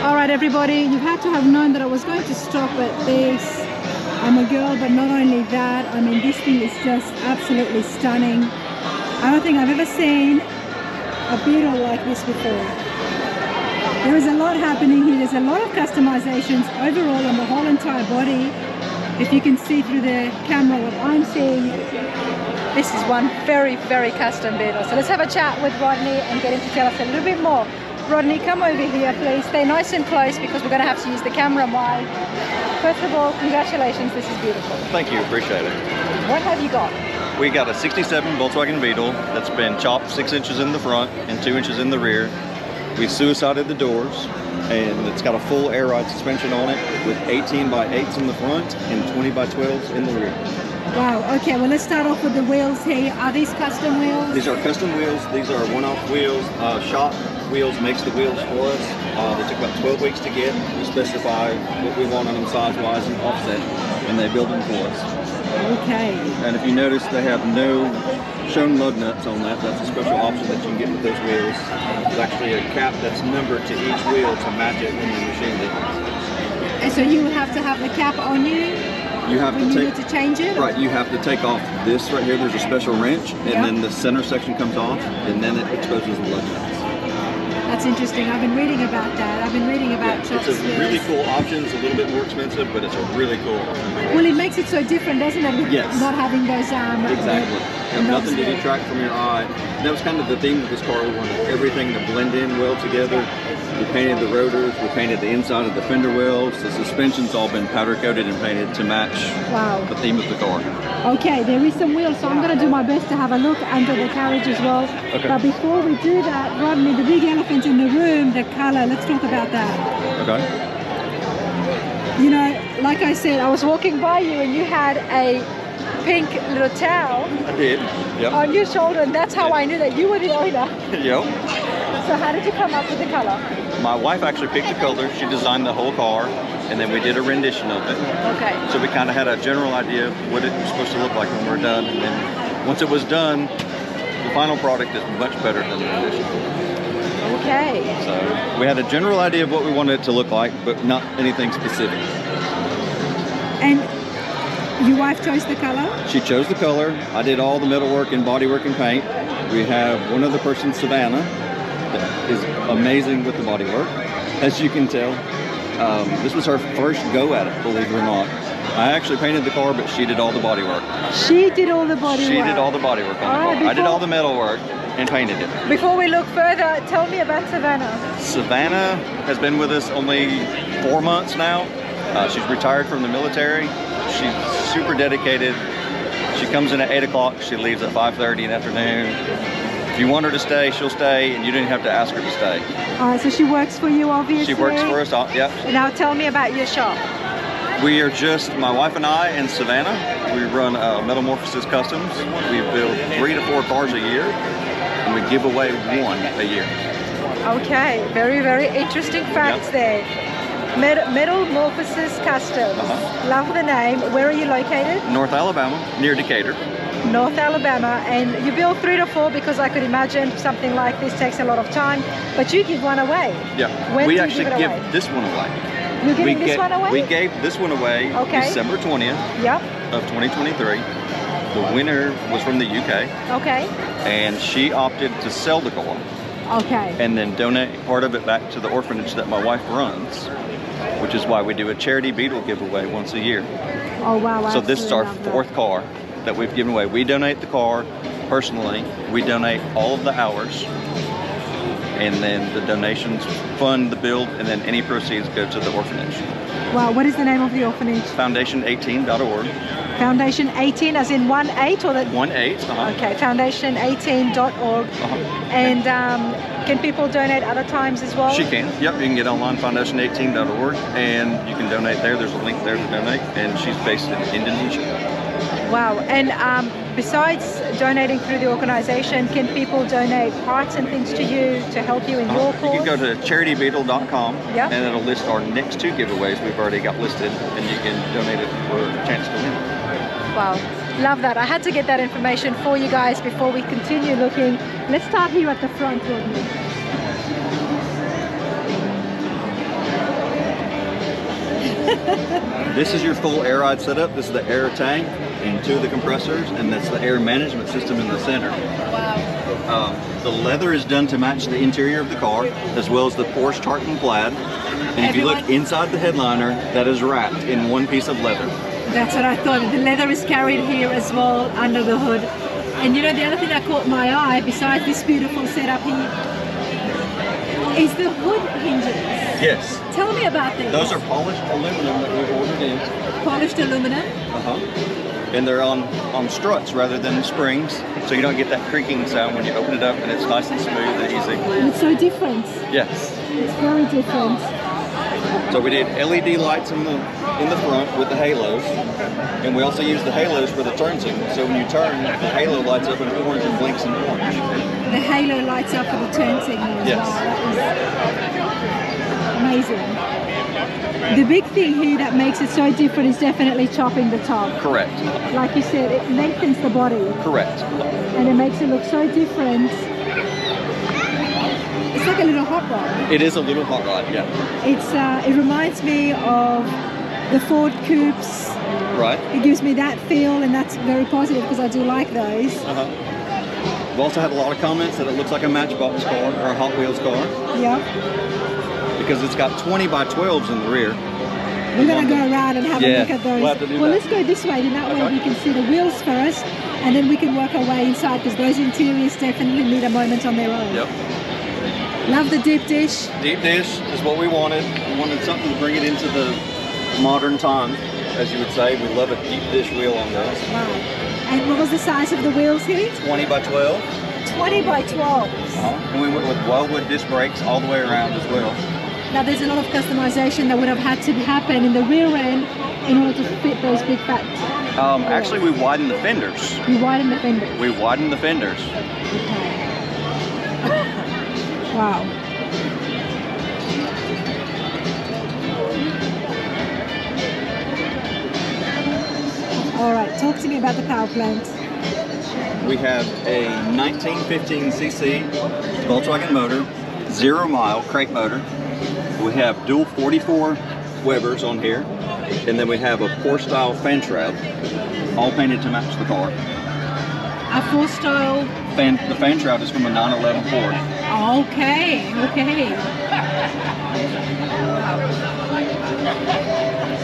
All right, everybody, you had to have known that I was going to stop at this. I'm a girl, but not only that, I mean, this thing is just absolutely stunning. I don't think I've ever seen a Beetle like this before. There is a lot happening here. There's a lot of customizations overall on the whole entire body. If you can see through the camera what I'm seeing, this is one very, very custom Beetle. So let's have a chat with Rodney and get him to tell us a little bit more. Rodney, come over here, please. Stay nice and close because we're going to have to use the camera wide. First of all, congratulations. This is beautiful. Thank you. Appreciate it. What have you got? We got a 67 Volkswagen Beetle that's been chopped 6 inches in the front and 2 inches in the rear. We suicided the doors, and it's got a full air ride suspension on it with 18 by 8s in the front and 20 by 12s in the rear. Wow, okay, well let's start off with the wheels here. Are these custom wheels? These are custom wheels. These are one-off wheels. Shop Wheels makes the wheels for us. They took about 12 weeks to get. We specify what we want on them size-wise and offset, and they build them for us. Okay. And if you notice, they have no shown lug nuts on that. That's a special option that you can get with those wheels. There's actually a cap that's numbered to each wheel to match it when you machined it. And so you have to have the cap on you? You have when to you need to change it? Right, you have to take off this right here. There's a special wrench, and then the center section comes off, and then it exposes the lug nuts. That's interesting. I've been reading about that. I've been reading about It's a really cool option. It's a little bit more expensive, but it's a really cool option. Well, it makes it so different, doesn't it? With not having those exactly. You have nothing to detract from your eye. And that was kind of the theme of this car. We wanted everything to blend in well together. We painted the rotors, we painted the inside of the fender wells. The suspension's all been powder coated and painted to match the theme of the car. Okay, there is some wheels, so I'm going to do my best to have a look under the carriage as well. Okay. But before we do that, Rodney, the big elephant in the room, the color, let's talk about that. Okay. You know, like I said, I was walking by you and you had a pink little towel on your shoulder, and that's how I knew that you were the owner. Yep. So how did you come up with the color? My wife actually picked the color. She designed the whole car, and then we did a rendition of it. Okay. So we kind of had a general idea of what it was supposed to look like when we're done, and then once it was done, the final product is much better than the rendition. Okay. So we had a general idea of what we wanted it to look like, but not anything specific. And your wife chose the color? She chose the color. I did all the metalwork and bodywork and paint. We have one other person, Savannah, that is amazing with the bodywork, as you can tell. This was her first go at it, believe it or not. I actually painted the car, but she did all the bodywork. She did all the bodywork? She did all the bodywork on the car. I did all the metalwork and painted it. Before we look further, tell me about Savannah. Savannah has been with us only 4 months now. She's retired from the military. She's super dedicated. She comes in at 8 o'clock. She leaves at 5:30 in the afternoon. If you want her to stay, she'll stay, and you didn't have to ask her to stay. All right, so she works for you, obviously? She works for us, yep. Now tell me about your shop. We are just my wife and I and Savannah. We run Metamorphosis Customs. We build 3 to 4 cars a year, and we give away 1 a year. Okay, very, very interesting facts there. Metamorphosis Customs. Love the name. Where are you located? North Alabama, near Decatur. North Alabama, and you build 3 to 4 because I could imagine something like this takes a lot of time, but you give one away. Yeah, when we do actually you give give this one away. You're giving this one away? We gave this one away December 20th of 2023. The winner was from the UK. Okay. And she opted to sell the car. Okay. And then donate part of it back to the orphanage that my wife runs, which is why we do a charity Beetle giveaway once a year. Oh wow! So this is our 4th car that we've given away. We donate the car personally. We donate all of the hours, and then the donations fund the build, and then any proceeds go to the orphanage. Wow! What is the name of the orphanage? Foundation18.org. Foundation 18, as in 1-8, or that? 1-8. Okay, foundation18.org. And can people donate other times as well? She can. Yep, you can get online, foundation18.org, and you can donate there. There's a link there to donate, and she's based in Indonesia. Wow. And besides donating through the organization, can people donate parts and things to you to help you in your cause? You can go to charitybeetle.com, and it'll list our next 2 giveaways we've already got listed, and you can donate it for a chance to win. Wow, love that. I had to get that information for you guys before we continue looking. Let's start here at the front, Rodney. This is your full air ride setup. This is the air tank and 2 of the compressors, and that's the air management system in the center. Wow. The leather is done to match the interior of the car, as well as the Porsche tartan plaid. And if you look inside the headliner, that is wrapped in 1 piece of leather. That's what I thought. The leather is carried here as well under the hood. And you know, the other thing that caught my eye, besides this beautiful setup here, is the hood hinges. Yes. Tell me about this. Those are polished aluminum that we've ordered in. Polished aluminum? And they're on struts rather than springs, so you don't get that creaking sound when you open it up, and it's nice and smooth and easy. It's so different. Yes. It's very different. So we did LED lights in the front with the halos, and we also use the halos for the turn signal. So when you turn, the halo lights up in orange and blinks in orange. The halo lights up for the turn signal as well. That is amazing. The big thing here that makes it so different is definitely chopping the top. Correct. Like you said, it lengthens the body. Correct. And it makes it look so different. It's like a little hot rod. It is a little hot rod, yeah. It reminds me of the Ford Coupes. Right. It gives me that feel, and that's very positive because I do like those. We've also had a lot of comments that it looks like a Matchbox car or a Hot Wheels car. Yeah. Because it's got 20 by 12s in the rear. We're going to go around and have a look at those. We'll have to do well, that. let's go this way, then that way we can see the wheels first, and then we can work our way inside because those interiors definitely need a moment on their own. Yep. Love the deep dish. Deep dish is what we wanted. We wanted something to bring it into the modern time, as you would say. We love a deep dish wheel on this. Wow. And what was the size of the wheels here? 20 by 12. 20 by 12. And we went with wildwood disc brakes all the way around as well. Now there's a lot of customization that would have had to happen in the rear end in order to fit those big fat wheels. Actually, we widened the fenders. You widen the fenders? We widened the fenders. Okay. Wow. All right, talk to me about the power plant. We have a 1915cc Volkswagen motor, 0 mile crate motor. We have dual 44 Webers on here, and then we have a Porsche style fan shroud, all painted to match the car. A Porsche style? The fan shroud is from a 911 Ford. Okay, okay.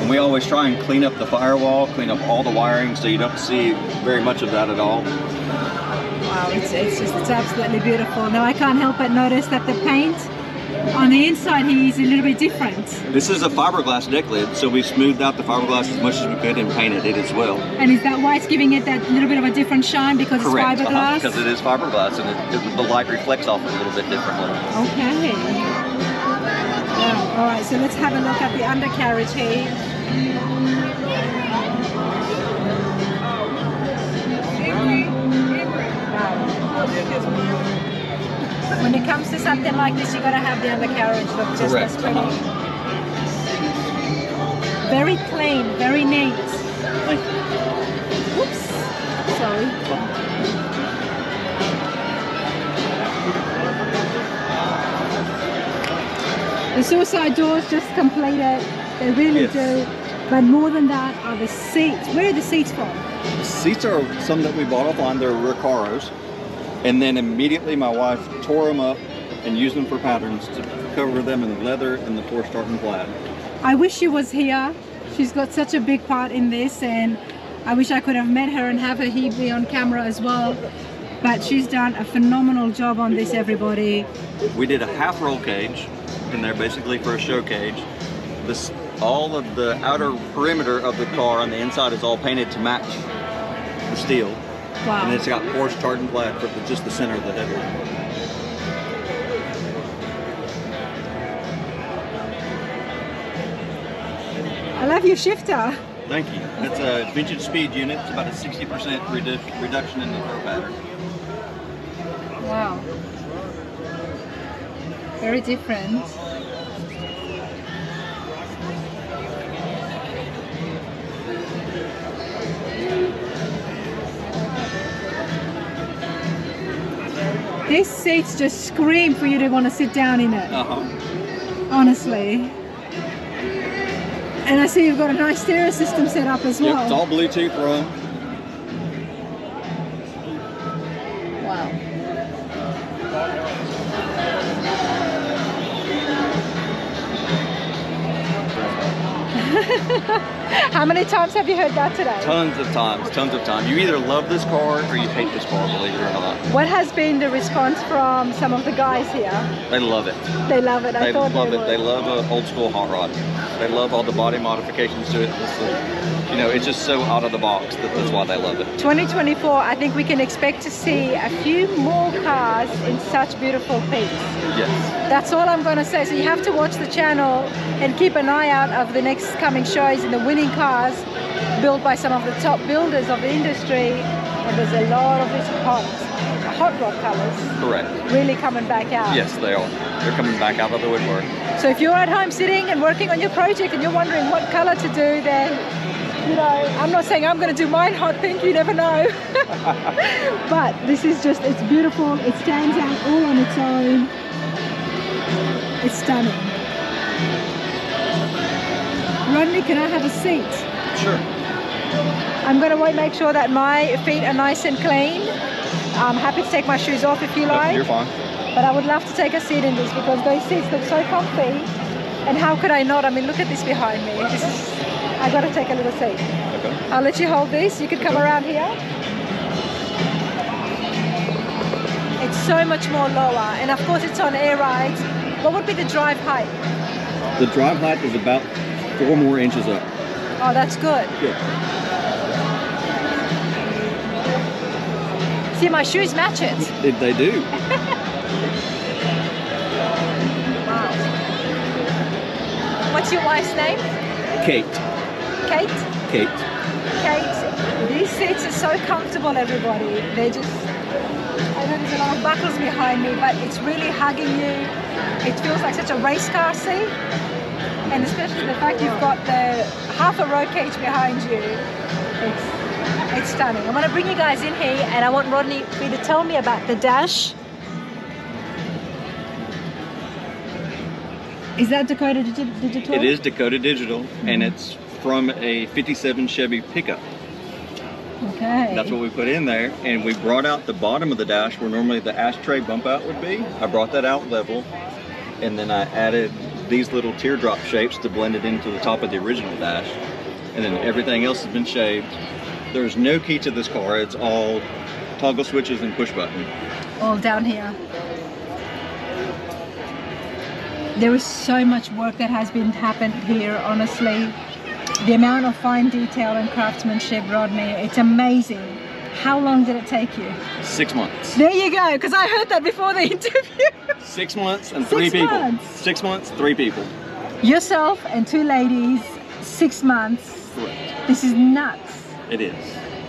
And we always try and clean up the firewall, clean up all the wiring, so you don't see very much of that at all. Wow, it's absolutely beautiful. Now I can't help but notice that the paint on the inside here is a little bit different. This is a fiberglass deck lid, so we smoothed out the fiberglass as much as we could and painted it as well. And is that why it's giving it that little bit of a different shine because Correct. It's fiberglass? Because it is fiberglass and the light reflects off it a little bit differently. Okay. Wow. All right, so let's have a look at the undercarriage here. When it comes to something like this, you gotta have the undercarriage look just as pretty. Very clean, very neat. Thank you. Oops, sorry. The suicide doors just completed. They really do. But more than that are the seats. Where are the seats from? The seats are some that we bought offline. They're Recaros. And then immediately my wife tore them up and used them for patterns to cover them in leather and the Porsche tartan plaid. I wish she was here. She's got such a big part in this, and I wish I could have met her and have her here be on camera as well. But she's done a phenomenal job on this, everybody. We did a half roll cage in there basically for a show cage. All of the outer perimeter of the car on the inside is all painted to match the steel. Wow. And it's got Porsche tartan plaid for just the center of the headlight. I love your shifter. Thank you. It's a vintage speed unit. It's about a 60% reduction in the throw pattern. Wow. Very different. These seats just scream for you to want to sit down in it. Uh-huh. Honestly. And I see you've got a nice stereo system set up as well. Yep, it's all Bluetooth run. Wow. How many times have you heard that today? Tons of times, tons of times. You either love this car or you hate this car, believe it or not. What has been the response from some of the guys here? They love it. They love it. They love it. They love an old school hot rod. They love all the body modifications to it. You know, it's just so out of the box that's why they love it. 2024, I think we can expect to see a few more cars in such beautiful pinks. Yes. That's all I'm going to say. So you have to watch the channel and keep an eye out of the next coming shows in the winning cars built by some of the top builders of the industry. And there's a lot of these hot rod colors. Correct. Really coming back out. Yes, they are. They're coming back out of the woodwork. So if you're at home sitting and working on your project and you're wondering what color to do, then, you know, I'm not saying I'm going to do mine hot pink, you never know. But this is just, it's beautiful. It stands out all on its own. It's stunning. Rodney, can I have a seat? Sure. I'm going to make sure that my feet are nice and clean. I'm happy to take my shoes off if you like. You're fine. But I would love to take a seat in this because those seats look so comfy. And how could I not? I mean, look at this behind me. I got to take a little seat. Okay. I'll let you hold this. You could come around here. It's so much more lower. And of course, it's on air rides. What would be the drive height? The drive height is about 4 more inches up. Oh, that's good. Yeah. See, my shoes match it. They do. Wow. What's your wife's name? Kate. Kate? Kate. Kate, these seats are so comfortable, everybody. They're just, I know there's a lot of buckles behind me, but it's really hugging you. It feels like such a race car seat. And especially the fact you've got the half a row cage behind you. It's stunning. I'm going to bring you guys in here and I want Rodney for you to tell me about the dash. Is that Dakota Digital? It is Dakota Digital, and it's from a 57 Chevy pickup. Okay. That's what we put in there, and we brought out the bottom of the dash where normally the ashtray bump out would be. I brought that out level, and then I added these little teardrop shapes to blend it into the top of the original dash, and then everything else has been shaved. There's no key to this car. It's all toggle switches and push button. All down here. There is so much work that has been happened here, honestly. The amount of fine detail and craftsmanship, Rodney, it's amazing. How long did it take you? 6 months. There you go, because I heard that before the interview. 6 months and 3 people. 6 months. 6 months, 3 people. Yourself and 2 ladies, 6 months. Correct. This is nuts. It is.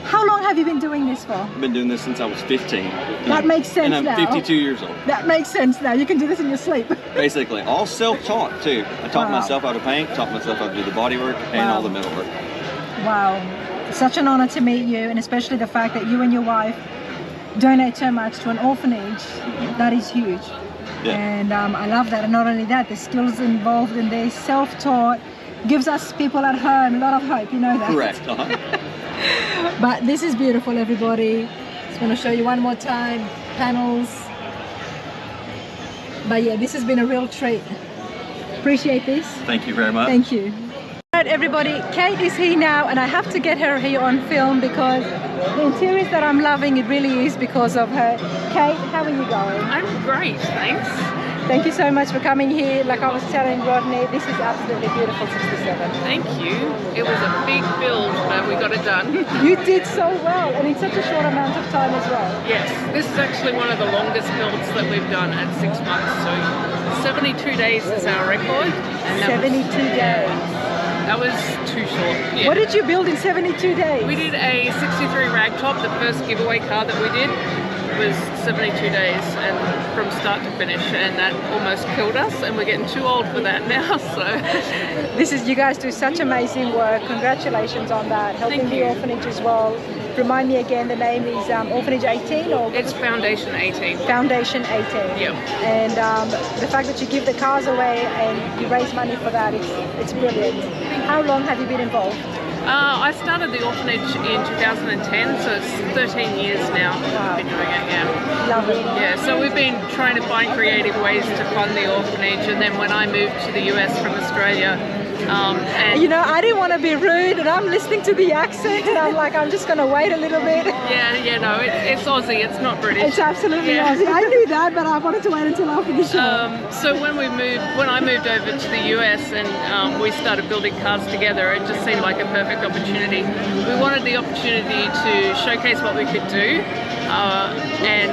How long have you been doing this for? I've been doing this since I was 15. That makes sense now. And I'm 52 years old. That makes sense now. You can do this in your sleep. Basically, all self-taught too. I taught Wow. myself how to paint, taught myself how to do the body work, and Wow. all the metal work. Wow. Such an honor to meet you, and especially the fact that you and your wife donate so much to an orphanage. That is huge. Yeah. And I love that. And not only that, the skills involved in this, self-taught, gives us people at home a lot of hope, you know that. Correct. But this is beautiful, everybody. Just want to show you one more time. Panels. But yeah, this has been a real treat. Appreciate this. Thank you very much. Thank you. Alright, everybody, Kate is here now, and I have to get her here on film because the interiors that I'm loving, it really is because of her. Kate, how are you going? I'm great, thanks. Thank you so much for coming here. Like I was telling Rodney, this is absolutely beautiful 67. Thank you. It was a big build, but we got it done. You did so well, and in such a short amount of time as well. Yes, this is actually one of the longest builds that we've done at 6 months. So 72 days is our record. And 72 days. That was too short. Yeah. What did you build in 72 days? We did a 63 ragtop. The first giveaway car that we did was 72 days and from start to finish, and that almost killed us, and we're getting too old for that now. So this is, you guys do such amazing work. Congratulations on that. Helping Thank the you. orphanage as well. remind me again, the name is Orphanage 18 or? It's Foundation 18. Foundation 18. Yep. And the fact that you give the cars away and you raise money for that, it's brilliant. How long have you been involved? I started the orphanage in 2010, so it's 13 years now I've been doing it, yeah. Love it. Yeah, so we've been trying to find creative ways to fund the orphanage, and then when I moved to the US from Australia, and you know, I didn't want to be rude, and I'm listening to the accent, and I'm like, I'm just going to wait a little bit. no, it's Aussie, it's not British. It's absolutely Aussie. I knew that, but I wanted to wait until after the show. So when I moved over to the US and we started building cars together, it just seemed like a perfect opportunity. We wanted the opportunity to showcase what we could do, and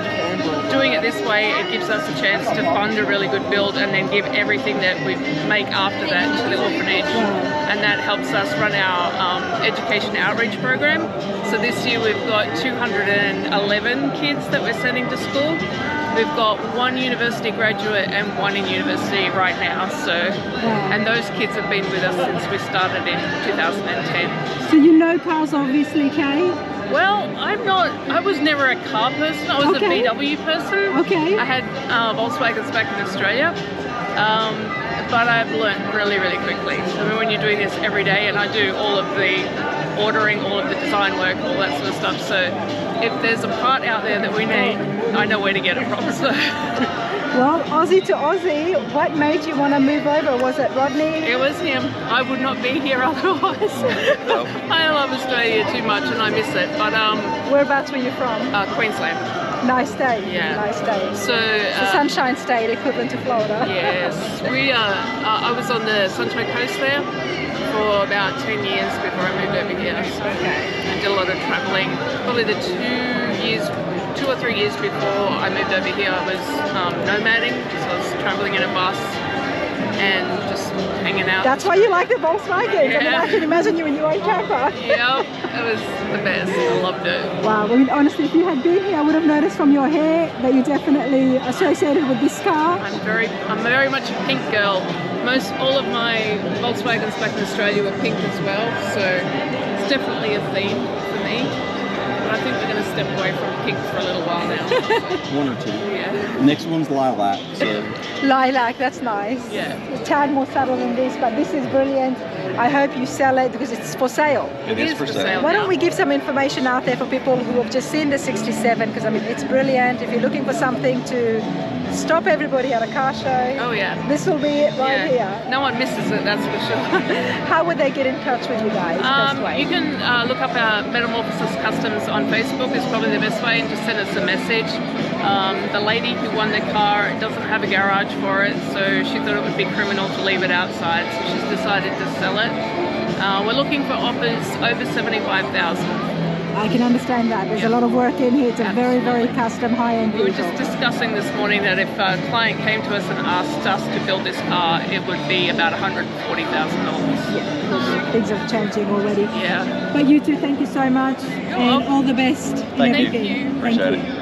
doing it this way, it gives us a chance to fund a really good build and then give everything that we make after that to the orphanage. And that helps us run our education outreach program. So this year we've got 211 kids that we're sending to school. We've got one university graduate and one in university right now. So, and those kids have been with us since we started in 2010. So you know cars, obviously, Kay? Well, I was never a car person, I was a VW person. Okay. I had Volkswagens back in Australia, but I've learnt really, really quickly. I mean, when you're doing this every day, and I do all of the ordering, all of the design work, all that sort of stuff, so if there's a part out there that we need, I know where to get it from. So. Well, Aussie to Aussie, what made you want to move over? Was it Rodney? It was him. I would not be here otherwise. I love Australia too much and I miss it. But whereabouts were you from? Queensland. Nice state. Yeah. Nice state. So the Sunshine State, equivalent to Florida. Yes. I was on the Sunshine Coast there for about 10 years before I moved over here. So I did a lot of travelling. Probably the 2 or 3 years before I moved over here, I was nomading, so I was travelling in a bus and just hanging out. That's why you like the Volkswagen. Yeah. I mean, I can imagine you in your own camper. Yeah, it was the best. I loved it. Wow. I mean, honestly, if you had been here, I would have noticed from your hair that you're definitely associated with this car. I'm very much a pink girl. All of my Volkswagens back in Australia were pink as well, so it's definitely a theme for me. But I think we're going to step away from pink for a little while now. One or two. Yeah. Next one's lilac. So. Lilac, that's nice. Yeah. It's a tad more subtle than this, but this is brilliant. I hope you sell it because it's for sale. It is for sale. Why don't we give some information out there for people who have just seen the 67, because I mean it's brilliant. If you're looking for something to stop everybody at a car show, oh yeah, this will be it right here. No one misses it, that's for sure. How would they get in touch with you guys? Best way? You can look up our Metamorphosis Customs on Facebook is probably the best way, and just send us a message. The lady who won the car doesn't have a garage for it, so she thought it would be criminal to leave it outside, so she's decided to sell it. We're looking for offers over $75,000. I can understand that. There's a lot of work in here. It's a very, very custom high-end vehicle. We were just discussing this morning that if a client came to us and asked us to build this car, it would be about $140,000. Yeah, things are changing already. Yeah. But you two, thank you so much. And all the best. Thank you. Thank you. Appreciate it.